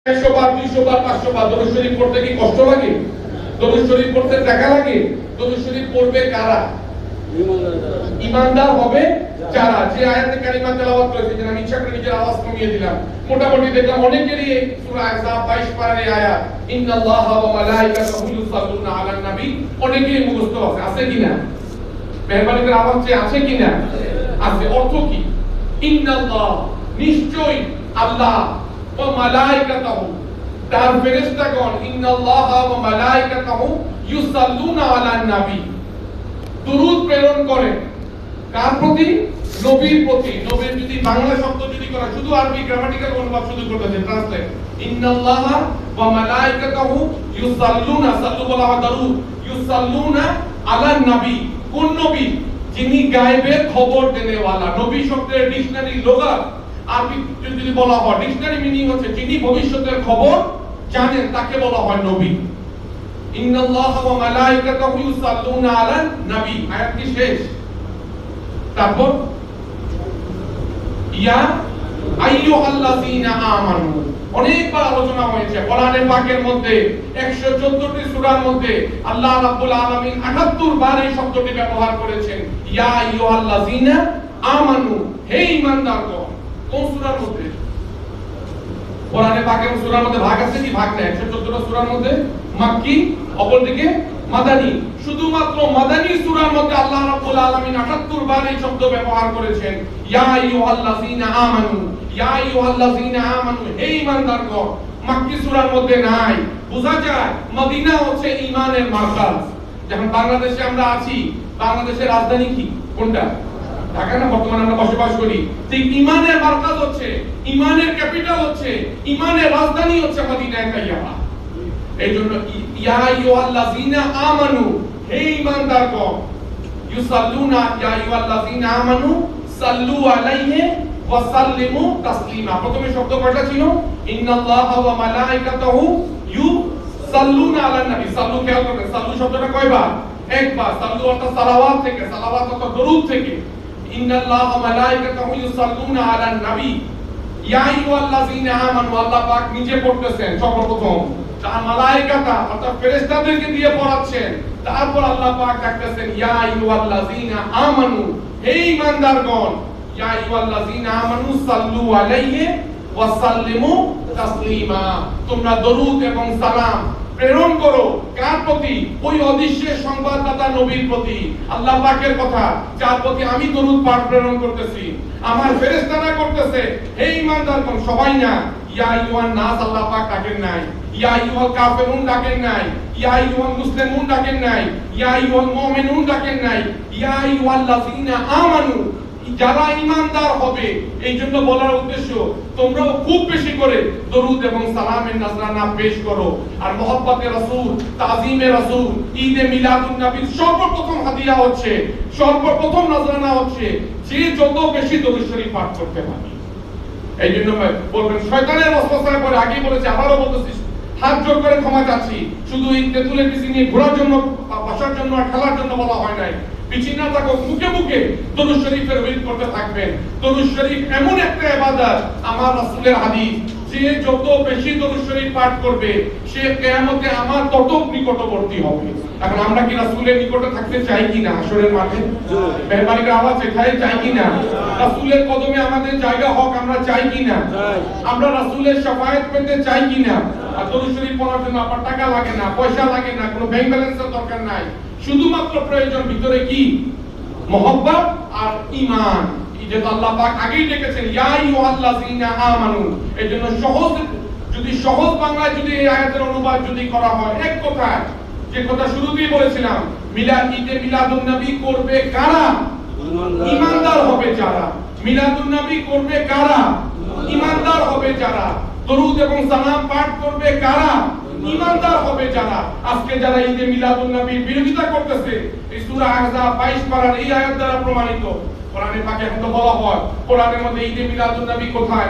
100 বার 200 বার 500 বার দরুদ শরীফ পড়তে কি কষ্ট লাগে? দরুদ শরীফ পড়তে টাকা লাগে? দরুদ শরীফ পড়বে কারা? ঈমানদার হবে যারা। যে আয়াতে কারিমা তেলাওয়াত করেছে, যে আমি ইচ্ছা করে নিজের আওয়াজ কমিয়ে দিলাম, মোটামুটি দেখলাম অনেকেরই সূরা আহজাব 22 পারার এই আয়াত ইন্নাল্লাহা ওয়া মালাইকাতাহু ইউসাল্লুনা আলান নবী অনেকেই মুখস্থ আছে। আছে কিনা? মেহরবানি করে আওয়াজ চেয়ে আছে কিনা? আছে। অর্থ কি? ইন্নাল্লাহ নিশ্চয়ই আল্লাহ ওয়া মালাইকাতাহু তার ফেরেশতাগণ ইন্নাল্লাহা ওয়া মালাইকাতাহু ইউসাল্লুনা আলান নবী দুরূদ প্রেরণ করে কার প্রতি? নবীর প্রতি। নবীর যদি বাংলা শব্দ যদি করা, শুধু আরবি গ্রামাটিক্যাল অনুবাদ শুধু করতেছে, ট্রান্সলেট ইন্নাল্লাহা ওয়া মালাইকাতাহু ইউসাল্লুনা, সাল্লু বলা হয় দারুদ, ইউসাল্লুনা আলান নবী। কোন নবী? যিনি গায়বের খবর দেনেওয়ালা। নবী শব্দের ডিকশনারি লোগাত আরবি যদি বলা হয়, ডিকশনারি মিনিং হচ্ছে যিনি ভবিষ্যতের খবর জানেন, তাকে বলা হয় নবী। ইন্নাল্লাহা ওয়া মালাইকাতাহু ইউসাল্লুনা আলান নবী, আয়াতটি শেষ। তারপর ইয়া আইয়ুহাল্লাযীনা আমানু অনেকবার আলোচনা হয়েছে কোরআনে পাকের মধ্যে। 114টি সূরার মধ্যে আল্লাহ রাব্বুল আলামিন 78 বার এই শব্দটি ব্যবহার করেছেন, ইয়া আইয়ুহাল্লাযীনা আমানু, হে ঈমানদারগণ। কোন সূরার মধ্যে? কোরআনে পাকের সূরার মধ্যে ভাগ আছে কি? ভাগ নেই। 114টা সূরার মধ্যে মাক্কি, অপরদিকে মাদানী। শুধুমাত্র মাদানী সূরার মধ্যে আল্লাহ রাব্বুল আলামিন 78 বার এই শব্দ ব্যবহার করেছেন, ইয়া আইয়ুহাল্লাযীনা আমানু, ইয়া আইয়ুহাল্লাযীনা আমানু, হে ঈমানদারগণ। মাক্কি সূরার মধ্যে নাই। বোঝা যায় মদিনা হচ্ছে ঈমানের মারকাজ। যখন বাংলাদেশে আমরা আছি, বাংলাদেশের রাজধানী কি? কোনটা? ঢাকা না? বর্তমানে আমরা বসবাস করি। ঠিক ঈমানের মারকাজ হচ্ছে, ঈমানের ক্যাপিটাল হচ্ছে, ঈমানের রাজধানী হচ্ছে মদিনা তাইয়্যিবা। এইজন্য ইয়া আইয়ুহাল্লাযীনা আমানু, হে ঈমানদারগণ, ইউসাল্লুনা, ইয়া আইয়ুহাল্লাযীনা আমানু সাল্লু আলাইহি ওয়া সাল্লিমু তাসলিমা। প্রথমে শব্দ কয়টা ছিল? ইন্নাল্লাহা ওয়া মালাইকাতাহু ইউসাল্লুনা আলান নবী। সাল্লু খেয়াল করবেন, সাল্লু শব্দটা কয়বার? একবার। সাল্লু অর্থাৎ সালাওয়াত থেকে, সালাওয়াত অর্থাৎ দরুদ থেকে। ইন্নাল্লাহা ওয়া মালাইকাতাহু ইউসাল্লুনা আলান নবী, ইয়া আইয়ুহাল্লাযীনা আমানু, আল্লাহ পাক নিজে পড়তেছেন সর্বপ্রথম, তার মালায়েকাতা অর্থাৎ ফেরেশতাদেরকে দিয়ে পড়াচ্ছেন। তারপর আল্লাহ পাক ডাকতেছেন, ইয়া আইয়ুহাল্লাযীনা আমানু, হে ঈমানদারগণ, ইয়া আইয়ুহাল্লাযীনা আমানু সাল্লু আলাইহি ওয়া সাল্লিমু তাসলিমা। তোমরা দরুদ এবং সালাম প্রেরণ করো কার প্রতি? ওই অদৃশ্যের সংবাদদাতা নবীর প্রতি। আল্লাহ পাকের কথা, যার প্রতি আমি দরুদ পাঠ প্রেরণ করতেছি, আমার ফেরেশতারা করতেছে। হে ঈমানদারগণ, সবাই না। ইয়া আইয়ুহান নাস আল্লাহ পাক ডাকেন নাই, ইয়া আইয়ুহাল কাফিরুন ডাকেন নাই, ইয়া আইয়ুহাল মুসলিমুন ডাকেন নাই, ইয়া আইয়ুহাল মুমিনুন ডাকেন নাই, ইয়া আইয়ুহাল্লাযীনা আমানু, যারা ঈমানদার হবে। এই জন্য বলার উদ্দেশ্য, তোমরাও খুব বেশি করে দরুদ এবং সালামের নজরানা পেশ করো। আর মহব্বতে রাসূল, তাজিমে রাসূল, ঈদে মিলাদুন নবীর সর্বপ্রথম হাদিয়া হচ্ছে, সর্বপ্রথম নজরানা হচ্ছে যে যত বেশি দরুদ শরীফ পাঠ করতে পারে। এই জন্য বলবেন শয়তানের ওয়াসওয়াসায় পড়ে, আগেই বলেছি আবারও বলতেছি, হাত জোর করে ক্ষমা চাচ্ছি। শুধু এই তেতুলের পিছনে নিয়ে ঘোরার জন্য, বসার জন্য আর খেলার জন্য বলা হয় নাই। পিছিয়ে না থাকো, মুখে মুখে দরুদ শরীফের ওয়াজ করতে থাকবেন। দরুদ শরীফ এমন একটা ইবাদত, আমার রাসূলের হাদিস, যে যত বেশি দরুদ শরীফ পাঠ করবে সে কিয়ামতে আমার তত নিকটবর্তী হবে। এখন আমরা কি রাসূলের নিকটে থাকতে চাই কিনা? হাসরের মাঠে মেহরবানি করে আওয়াজ এখানে চাই কিনা? রাসূলের কদমে আমাদের জায়গা হোক, আমরা চাই কিনা? আমরা রাসূলের শাফায়াত পেতে চাই কিনা? আর দরুদ শরীফ পড়ার জন্য আপনার টাকা লাগে না, পয়সা লাগে না, কোনো ব্যাংক ব্যালেন্সের দরকার নাই। শুধুমাত্র প্রয়োজন ভিতরে কি? মহব্বত আর ঈমান। যেটা আল্লাহ পাক আগেই ডেকেছেন, ইয়া আইয়ুহাল্লাযীনা আমানু। এজন্য সহজ, যদি সহজ বাংলায় যদি এই আয়াতের অনুবাদ যদি করা হয়, এক কথায় যে কথা শুরুতেই বলেছিলাম, ঈদে মিলাদুন নবী করবে কারা? ঈমানদার হবে যারা। মিলাদুন নবী করবে কারা? ঈমানদার হবে যারা। দরুদ এবং সালাম পাঠ করবে কারা? ঈমানদার হবে যারা। আজকে যারা ঈদে মিলাদুন নবীর বিরোধিতা করতেছে, এই সূরা আহজাব 22 পারার এই আয়াত দ্বারা প্রমাণিত। কোরআনে পাকে এখন তো বলা হয়, কোরআনের মধ্যে ঈদে মিলাদুন নবী কোথায়?